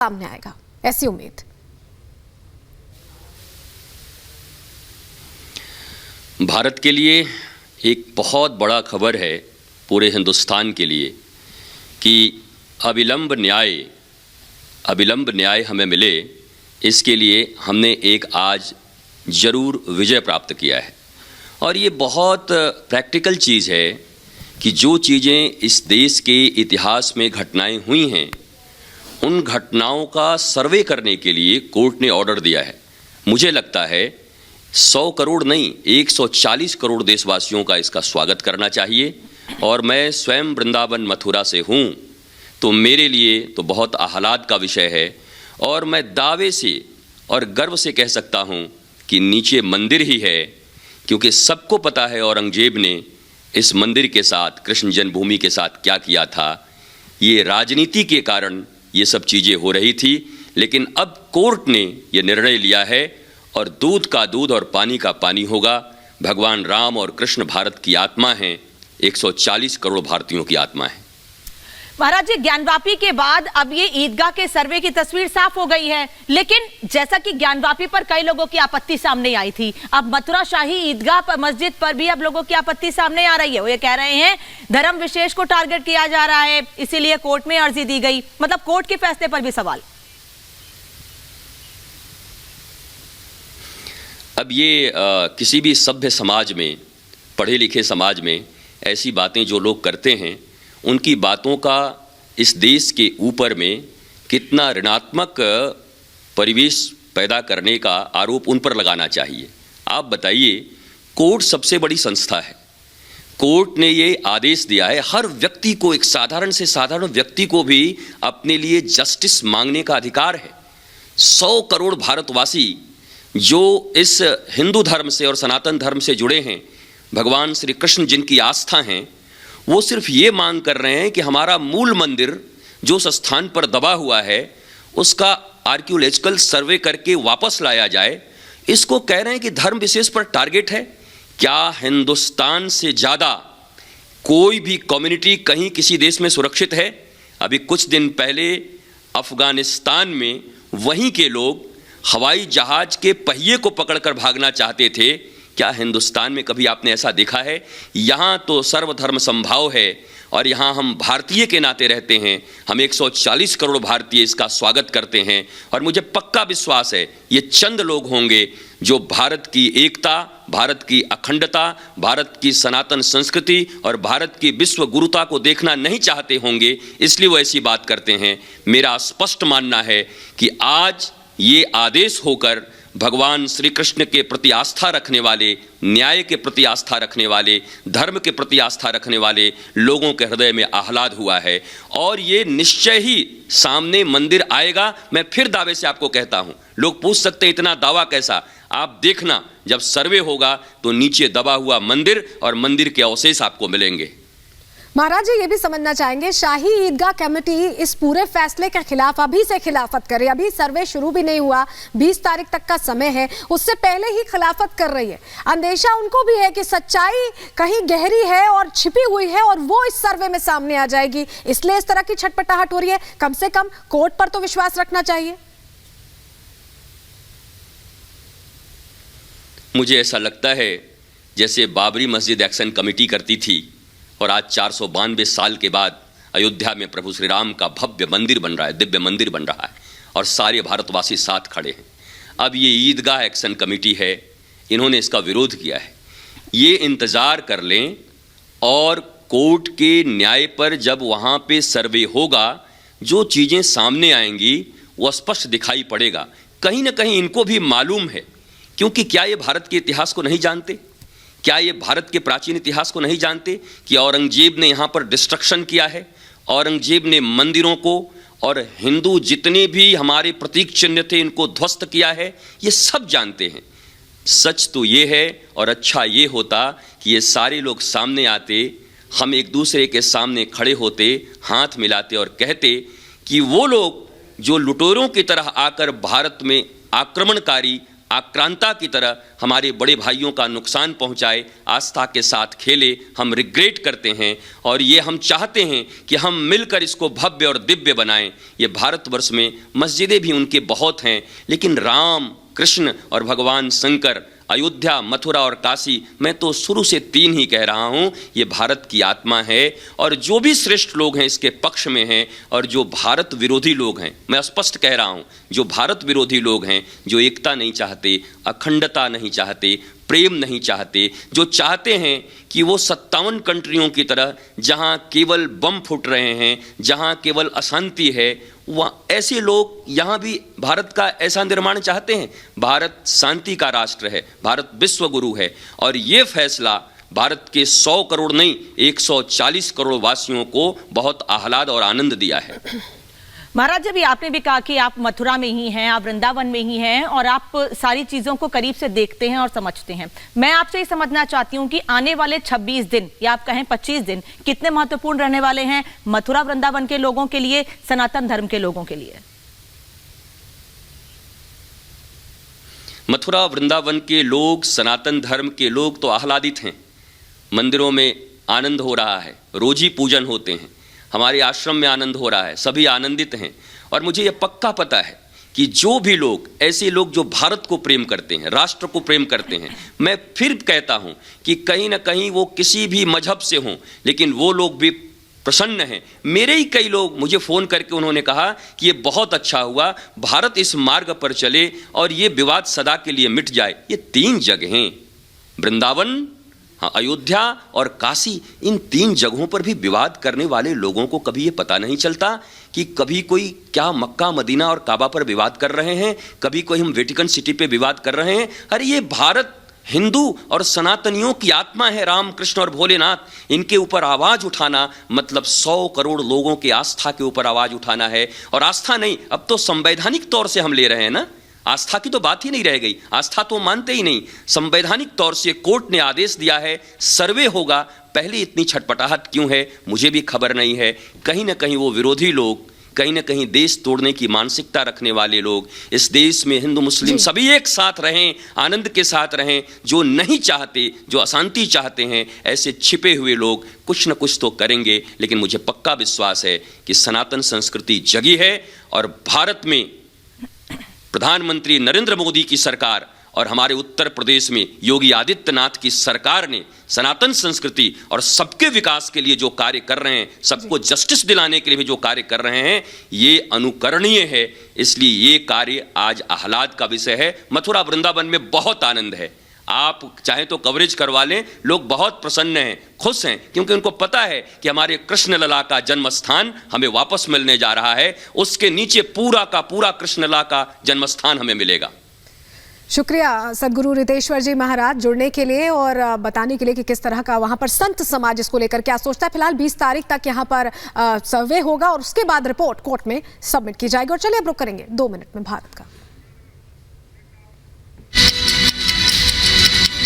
सामने आएगा, ऐसी उम्मीद। भारत के लिए एक बहुत बड़ा खबर है, पूरे हिंदुस्तान के लिए, कि अविलंब न्याय हमें मिले। इसके लिए हमने एक आज ज़रूर विजय प्राप्त किया है। और ये बहुत प्रैक्टिकल चीज़ है कि जो चीज़ें इस देश के इतिहास में घटनाएं हुई हैं, उन घटनाओं का सर्वे करने के लिए कोर्ट ने ऑर्डर दिया है। मुझे लगता है 100 करोड़ नहीं, 140 करोड़ देशवासियों का इसका स्वागत करना चाहिए। और मैं स्वयं वृंदावन मथुरा से हूँ, तो मेरे लिए तो बहुत आह्लाद का विषय है। और मैं दावे से और गर्व से कह सकता हूँ कि नीचे मंदिर ही है, क्योंकि सबको पता है औरंगजेब ने इस मंदिर के साथ, कृष्ण जन्मभूमि के साथ क्या किया था। ये राजनीति के कारण ये सब चीज़ें हो रही थी, लेकिन अब कोर्ट ने ये निर्णय लिया है और दूध का दूध और पानी का पानी होगा। भगवान राम और कृष्ण भारत की आत्मा हैं, 140 करोड़ भारतीयों की आत्मा है। महाराज जी, ज्ञानवापी के बाद अब ये ईदगाह के सर्वे की तस्वीर साफ हो गई है, लेकिन जैसा कि ज्ञानवापी पर कई लोगों की आपत्ति सामने आई थी, अब मथुरा शाही ईदगाह पर, मस्जिद पर भी अब लोगों की आपत्ति सामने आ रही है। वो ये कह रहे हैं धर्म विशेष को टारगेट किया जा रहा है, इसीलिए कोर्ट में अर्जी दी गई। मतलब कोर्ट के फैसले पर भी सवाल। अब ये किसी भी सभ्य समाज में, पढ़े लिखे समाज में ऐसी बातें जो लोग करते हैं, उनकी बातों का इस देश के ऊपर में कितना ऋणात्मक परिवेश पैदा करने का आरोप उन पर लगाना चाहिए। आप बताइए, कोर्ट सबसे बड़ी संस्था है। कोर्ट ने ये आदेश दिया है, हर व्यक्ति को, एक साधारण से साधारण व्यक्ति को भी अपने लिए जस्टिस मांगने का अधिकार है। 100 करोड़ भारतवासी जो इस हिंदू धर्म से और सनातन धर्म से जुड़े हैं, भगवान श्री कृष्ण जिनकी आस्था हैं, वो सिर्फ ये मांग कर रहे हैं कि हमारा मूल मंदिर जो उस स्थान पर दबा हुआ है, उसका आर्कियोलॉजिकल सर्वे करके वापस लाया जाए। इसको कह रहे हैं कि धर्म विशेष पर टारगेट है। क्या हिंदुस्तान से ज़्यादा कोई भी कम्युनिटी कहीं किसी देश में सुरक्षित है? अभी कुछ दिन पहले अफगानिस्तान में वहीं के लोग हवाई जहाज के पहिए को पकड़कर भागना चाहते थे। क्या हिंदुस्तान में कभी आपने ऐसा देखा है? यहाँ तो सर्वधर्म समभाव है और यहाँ हम भारतीय के नाते रहते हैं। हम 140 करोड़ भारतीय इसका स्वागत करते हैं। और मुझे पक्का विश्वास है ये चंद लोग होंगे जो भारत की एकता, भारत की अखंडता, भारत की सनातन संस्कृति और भारत की विश्व गुरुता को देखना नहीं चाहते होंगे, इसलिए वो ऐसी बात करते हैं। मेरा स्पष्ट मानना है कि आज ये आदेश होकर भगवान श्री कृष्ण के प्रति आस्था रखने वाले, न्याय के प्रति आस्था रखने वाले, धर्म के प्रति आस्था रखने वाले लोगों के हृदय में आह्लाद हुआ है। और ये निश्चय ही सामने मंदिर आएगा। मैं फिर दावे से आपको कहता हूँ, लोग पूछ सकते हैं इतना दावा कैसा? आप देखना, जब सर्वे होगा तो नीचे दबा हुआ मंदिर और मंदिर के अवशेष आपको मिलेंगे। महाराज जी, ये भी समझना चाहेंगे, शाही ईदगाह कमेटी इस पूरे फैसले के खिलाफ अभी से खिलाफत कर रही है। अभी सर्वे शुरू भी नहीं हुआ, 20 तारीख तक का समय है, उससे पहले ही खिलाफत कर रही है। अंदेशा उनको भी है कि सच्चाई कहीं गहरी है और छिपी हुई है और वो इस सर्वे में सामने आ जाएगी, इसलिए इस तरह की छटपटाहट हो रही है। कम से कम कोर्ट पर तो विश्वास रखना चाहिए। मुझे ऐसा लगता है जैसे बाबरी मस्जिद एक्शन कमेटी करती थी, और आज 492 साल के बाद अयोध्या में प्रभु श्री राम का भव्य मंदिर बन रहा है, दिव्य मंदिर बन रहा है, और सारे भारतवासी साथ खड़े हैं। अब ये ईदगाह एक्शन कमेटी है, इन्होंने इसका विरोध किया है। ये इंतज़ार कर लें और कोर्ट के न्याय पर जब वहाँ पे सर्वे होगा, जो चीज़ें सामने आएंगी वो स्पष्ट दिखाई पड़ेगा। कहीं ना कहीं इनको भी मालूम है, क्योंकि क्या ये भारत के इतिहास को नहीं जानते? क्या ये भारत के प्राचीन इतिहास को नहीं जानते कि औरंगजेब ने यहाँ पर डिस्ट्रक्शन किया है? औरंगजेब ने मंदिरों को और हिंदू जितने भी हमारे प्रतीक चिन्ह थे इनको ध्वस्त किया है। ये सब जानते हैं। सच तो ये है, और अच्छा ये होता कि ये सारे लोग सामने आते, हम एक दूसरे के सामने खड़े होते, हाथ मिलाते और कहते कि वो लोग जो लुटेरों की तरह आकर भारत में आक्रमणकारी आक्रांता की तरह हमारे बड़े भाइयों का नुकसान पहुंचाए, आस्था के साथ खेले, हम रिग्रेट करते हैं और ये हम चाहते हैं कि हम मिलकर इसको भव्य और दिव्य बनाएं। ये भारतवर्ष में मस्जिदें भी उनके बहुत हैं, लेकिन राम, कृष्ण और भगवान शंकर, अयोध्या, मथुरा और काशी, मैं तो शुरू से 3 ही कह रहा हूँ, ये भारत की आत्मा है। और जो भी श्रेष्ठ लोग हैं इसके पक्ष में हैं, और जो भारत विरोधी लोग हैं, मैं स्पष्ट कह रहा हूँ, जो भारत विरोधी लोग हैं, जो एकता नहीं चाहते, अखंडता नहीं चाहते, प्रेम नहीं चाहते, जो चाहते हैं कि वो 57 कंट्रियों की तरह जहाँ केवल बम फूट रहे हैं, जहाँ केवल अशांति है, वहाँ ऐसे लोग यहाँ भी भारत का ऐसा निर्माण चाहते हैं। भारत शांति का राष्ट्र है, भारत विश्व गुरु है, और ये फैसला भारत के 100 करोड़ नहीं 140 करोड़ वासियों को बहुत आह्लाद और आनंद दिया है। महाराज, जब आपने भी कहा कि आप मथुरा में ही हैं, आप वृंदावन में ही हैं और आप सारी चीजों को करीब से देखते हैं और समझते हैं, मैं आपसे ये समझना चाहती हूँ कि आने वाले 26 दिन या आप कहें 25 दिन कितने महत्वपूर्ण रहने वाले हैं मथुरा वृंदावन के लोगों के लिए, सनातन धर्म के लोगों के लिए? मथुरा वृंदावन के लोग, सनातन धर्म के लोग तो आह्लादित हैं। मंदिरों में आनंद हो रहा है, रोज ही पूजन होते हैं, हमारे आश्रम में आनंद हो रहा है, सभी आनंदित हैं। और मुझे ये पक्का पता है कि जो भी लोग, ऐसे लोग जो भारत को प्रेम करते हैं, राष्ट्र को प्रेम करते हैं, मैं फिर कहता हूं कि कहीं ना कहीं वो किसी भी मजहब से हों, लेकिन वो लोग भी प्रसन्न हैं। मेरे ही कई लोग मुझे फ़ोन करके उन्होंने कहा कि ये बहुत अच्छा हुआ, भारत इस मार्ग पर चले और ये विवाद सदा के लिए मिट जाए। ये 3 जगहें, वृंदावन, अयोध्या और काशी, इन 3 जगहों पर भी विवाद करने वाले लोगों को कभी ये पता नहीं चलता कि कभी कोई क्या मक्का, मदीना और काबा पर विवाद कर रहे हैं, कभी कोई हम वेटिकन सिटी पे विवाद कर रहे हैं। अरे ये भारत हिंदू और सनातनियों की आत्मा है, राम, कृष्ण और भोलेनाथ। इनके ऊपर आवाज उठाना मतलब 100 करोड़ लोगों की आस्था के ऊपर आवाज उठाना है। और आस्था नहीं, अब तो संवैधानिक तौर से हम ले रहे हैं ना, आस्था की तो बात ही नहीं रह गई, आस्था तो मानते ही नहीं। संवैधानिक तौर से कोर्ट ने आदेश दिया है, सर्वे होगा। पहले इतनी छटपटाहट क्यों है मुझे भी खबर नहीं है। कहीं ना कहीं वो विरोधी लोग, कहीं ना कहीं देश तोड़ने की मानसिकता रखने वाले लोग, इस देश में हिंदू मुस्लिम सभी एक साथ रहें, आनंद के साथ रहें, जो नहीं चाहते, जो अशांति चाहते हैं, ऐसे छिपे हुए लोग कुछ न कुछ तो करेंगे। लेकिन मुझे पक्का विश्वास है कि सनातन संस्कृति जगी है और भारत में प्रधानमंत्री नरेंद्र मोदी की सरकार और हमारे उत्तर प्रदेश में योगी आदित्यनाथ की सरकार ने सनातन संस्कृति और सबके विकास के लिए जो कार्य कर रहे हैं, सबको जस्टिस दिलाने के लिए भी जो कार्य कर रहे हैं, ये अनुकरणीय है। इसलिए ये कार्य आज आह्लाद का विषय है। मथुरा वृंदावन में बहुत आनंद है, आप चाहें तो कवरेज करवा लें, लोग बहुत प्रसन्न हैं, खुश हैं, क्योंकि उनको पता है कि हमारे कृष्ण लला का जन्म स्थान हमें वापस मिलने जा रहा है। उसके नीचे पूरा का पूरा कृष्ण लला का जन्म स्थान हमें मिलेगा। शुक्रिया सदगुरु रितेश्वर जी महाराज जुड़ने के लिए और बताने के लिए कि किस तरह का वहां पर संत समाज इसको लेकर क्या सोचता है। फिलहाल 20 तारीख तक यहां पर सर्वे होगा और उसके बाद रिपोर्ट कोर्ट में सबमिट की जाएगी। और चलिए अब रुक करेंगे 2 मिनट में भारत का।